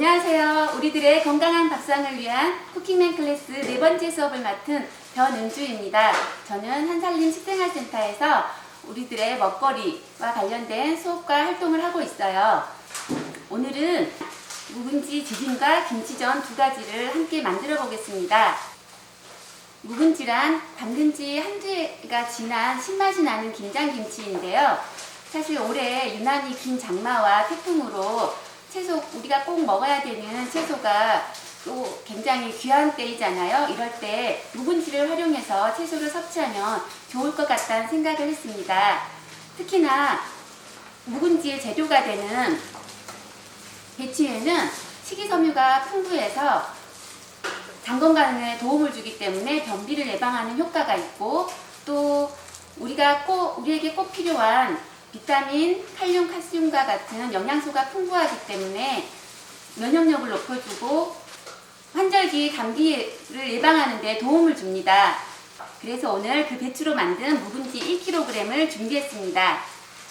안녕하세요. 우리들의 건강한 밥상을 위한 쿠킹맨 클래스 4번째 수업을 맡은 변은주입니다. 저는 한살림 식생활센터에서 우리들의 먹거리와 관련된 수업과 활동을 하고 있어요. 오늘은 묵은지 지짐과 김치전 두 가지를 함께 만들어 보겠습니다. 묵은지란 담근 지 한두 해가 지난 신맛이 나는 김장김치인데요. 사실 올해 유난히 긴 장마와 태풍으로 채소, 우리가 꼭 먹어야 되는 채소가 또 굉장히 귀한 때이잖아요. 이럴 때 묵은지를 활용해서 채소를 섭취하면 좋을 것 같다는 생각을 했습니다. 특히나 묵은지의 재료가 되는 배추에는 식이섬유가 풍부해서 장 건강에 도움을 주기 때문에 변비를 예방하는 효과가 있고, 또 우리에게 꼭 필요한 비타민, 칼륨, 칼슘과 같은 영양소가 풍부하기 때문에 면역력을 높여주고 환절기 감기를 예방하는 데 도움을 줍니다. 그래서 오늘 그 배추로 만든 묵은지 1kg을 준비했습니다.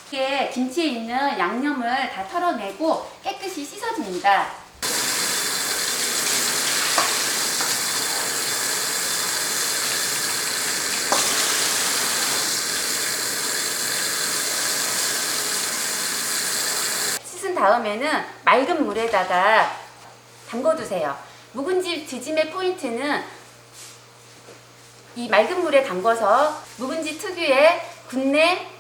이게 김치에 있는 양념을 다 털어내고 깨끗이 씻어줍니다. 씻은 다음에는 맑은 물에다가 담궈두세요. 묵은지 지짐의 포인트는 이 맑은 물에 담궈서 묵은지 특유의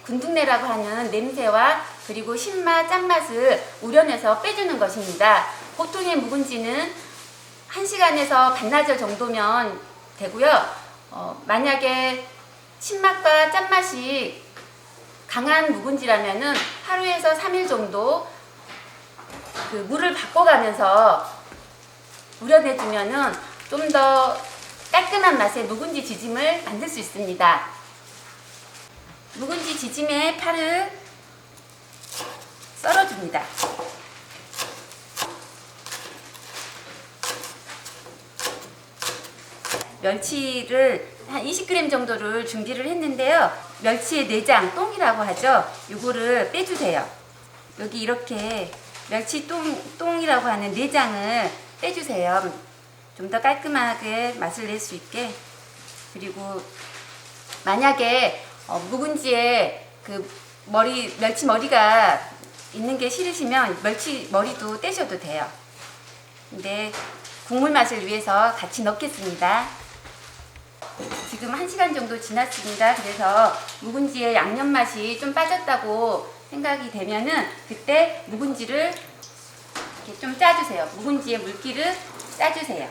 군tuk내라고 하는 냄새와 그리고 신맛, 짠맛을 우려내서 빼주는 것입니다. 보통의 묵은지는 1시간에서 반나절 정도면 되고요. 만약에 신맛과 짠맛이 강한 묵은지라면은 하루에서 3일 정도 그 물을 바꿔가면서 우려내주면은 좀 더 깔끔한 맛의 묵은지 지짐을 만들 수 있습니다. 묵은지 지짐의 파를 썰어줍니다. 멸치를 한 20g 정도를 준비를 했는데요. 멸치의 내장, 똥이라고 하죠. 요거를 빼주세요. 여기 이렇게 멸치 똥이라고 하는 내장을 빼주세요. 좀 더 깔끔하게 맛을 낼 수 있게. 그리고 만약에 묵은지에 그 멸치 머리가 있는 게 싫으시면 멸치 머리도 떼셔도 돼요. 근데 국물 맛을 위해서 같이 넣겠습니다. 지금 1시간 정도 지났습니다. 그래서 묵은지의 양념 맛이 좀 빠졌다고 생각이 되면은 그때 묵은지를 이렇게 좀 짜주세요. 묵은지의 물기를 짜주세요.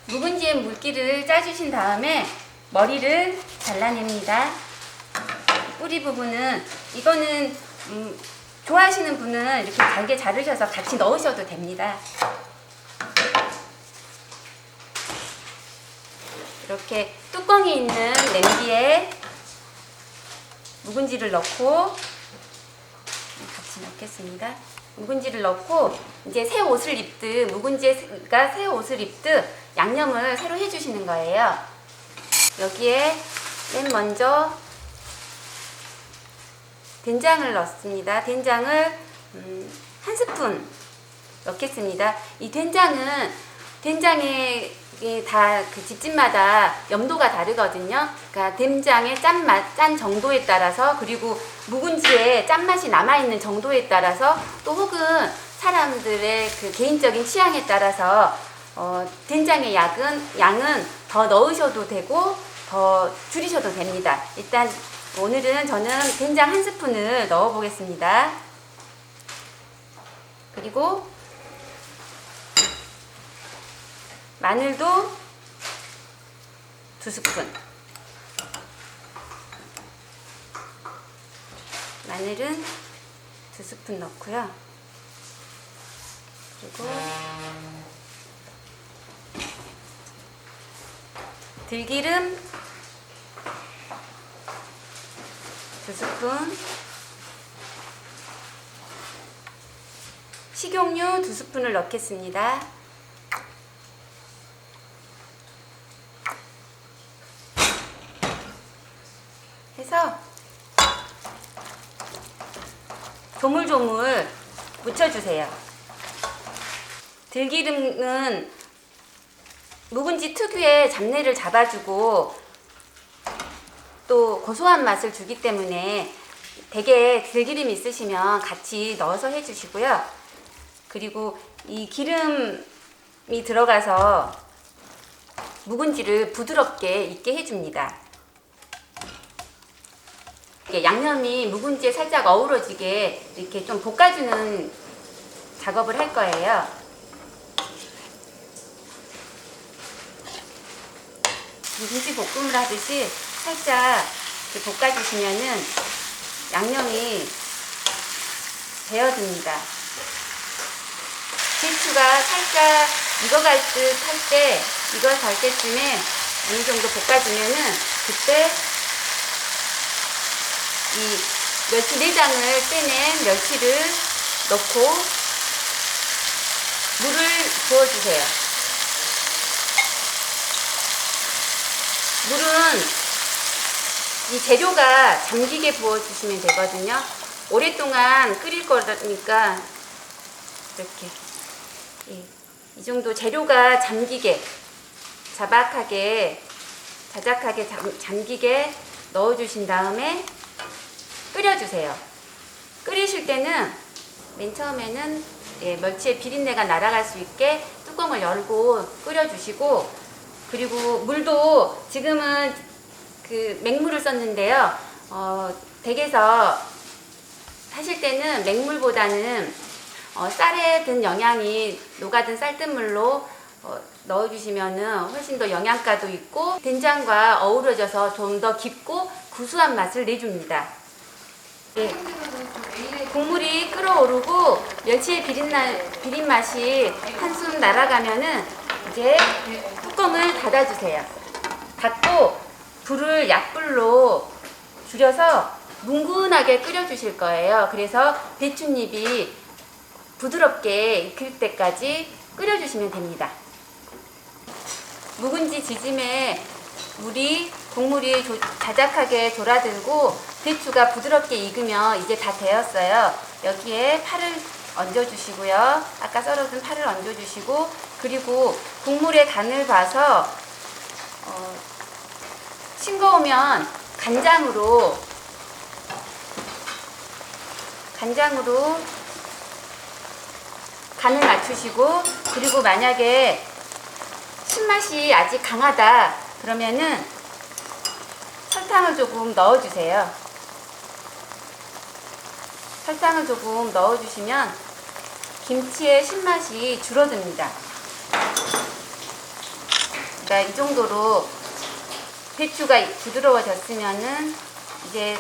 묵은지의 물기를 짜주신 다음에 머리를 잘라냅니다. 뿌리 부분은 이거는 좋아하시는 분은 이렇게 잘게 자르셔서 같이 넣으셔도 됩니다. 이렇게 뚜껑이 있는 냄비에 묵은지를 넣고 같이 넣겠습니다. 묵은지를 넣고 이제 새 옷을 입듯, 묵은지가 새 옷을 입듯 양념을 새로 해주시는 거예요. 여기에 맨 먼저 된장을 넣습니다. 된장을 1스푼 넣겠습니다. 이 된장에 다 그 집집마다 염도가 다르거든요. 그러니까 된장의 짠 정도에 따라서, 그리고 묵은지에 짠맛이 남아있는 정도에 따라서, 또 혹은 사람들의 그 개인적인 취향에 따라서 된장의 양은 더 넣으셔도 되고 더 줄이셔도 됩니다. 일단 오늘은 저는 된장 1스푼을 넣어 보겠습니다. 그리고 마늘도 2스푼. 마늘은 2스푼 넣고요. 그리고 들기름 2스푼, 식용유 2스푼을 넣겠습니다. 해서 조물조물 묻혀주세요. 들기름은 묵은지 특유의 잡내를 잡아주고 또 고소한 맛을 주기 때문에 대게 들기름 있으시면 같이 넣어서 해주시고요. 그리고 이 기름이 들어가서 묵은지를 부드럽게 익게 해줍니다. 양념이 묵은지에 살짝 어우러지게 이렇게 좀 볶아주는 작업을 할 거예요. 김치 볶음을 하듯이 살짝 이렇게 볶아주시면은 양념이 배어듭니다. 배추가 살짝 익어갈 때쯤에 어느 정도 볶아주면은 그때 이 멸치 내장을 빼낸 멸치를 넣고 물을 부어주세요. 물은 이 재료가 잠기게 부어주시면 되거든요. 오랫동안 끓일 거니까 이렇게 이 정도 재료가 잠기게 자작하게 잠기게 넣어주신 다음에 끓여주세요. 끓이실 때는 맨 처음에는 멸치의 비린내가 날아갈 수 있게 뚜껑을 열고 끓여주시고, 그리고 물도 지금은 그 맹물을 썼는데요. 댁에서 하실 때는 맹물보다는 쌀에 든 영양이 녹아든 쌀뜨물로 넣어주시면은 훨씬 더 영양가도 있고 된장과 어우러져서 좀 더 깊고 구수한 맛을 내줍니다. 네. 국물이 끓어오르고 멸치의 비린 맛이 한숨 날아가면은 이제 뚜껑을 닫아주세요. 닫고 불을 약불로 줄여서 뭉근하게 끓여주실 거예요. 그래서 배춧잎이 부드럽게 익힐 때까지 끓여주시면 됩니다. 묵은지 지짐에 국물이 자작하게 졸아들고 배추가 부드럽게 익으면 이제 다 되었어요. 여기에 파를 얹어주시고요. 아까 썰어둔 파를 얹어주시고, 그리고 국물의 간을 봐서 싱거우면 간장으로 간을 맞추시고, 그리고 만약에 신맛이 아직 강하다 그러면은 설탕을 조금 넣어주세요. 설탕을 조금 넣어주시면 김치의 신맛이 줄어듭니다. 그러니까 이 정도로 배추가 부드러워졌으면은 이제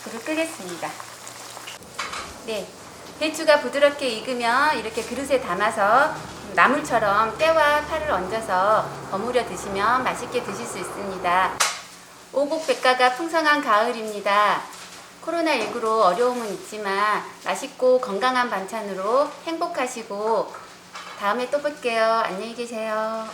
불을 끄겠습니다. 네, 배추가 부드럽게 익으면 이렇게 그릇에 담아서 나물처럼 때와 파를 얹어서 버무려 드시면 맛있게 드실 수 있습니다. 오곡백과가 풍성한 가을입니다. 코로나19로 어려움은 있지만 맛있고 건강한 반찬으로 행복하시고 다음에 또 볼게요. 안녕히 계세요.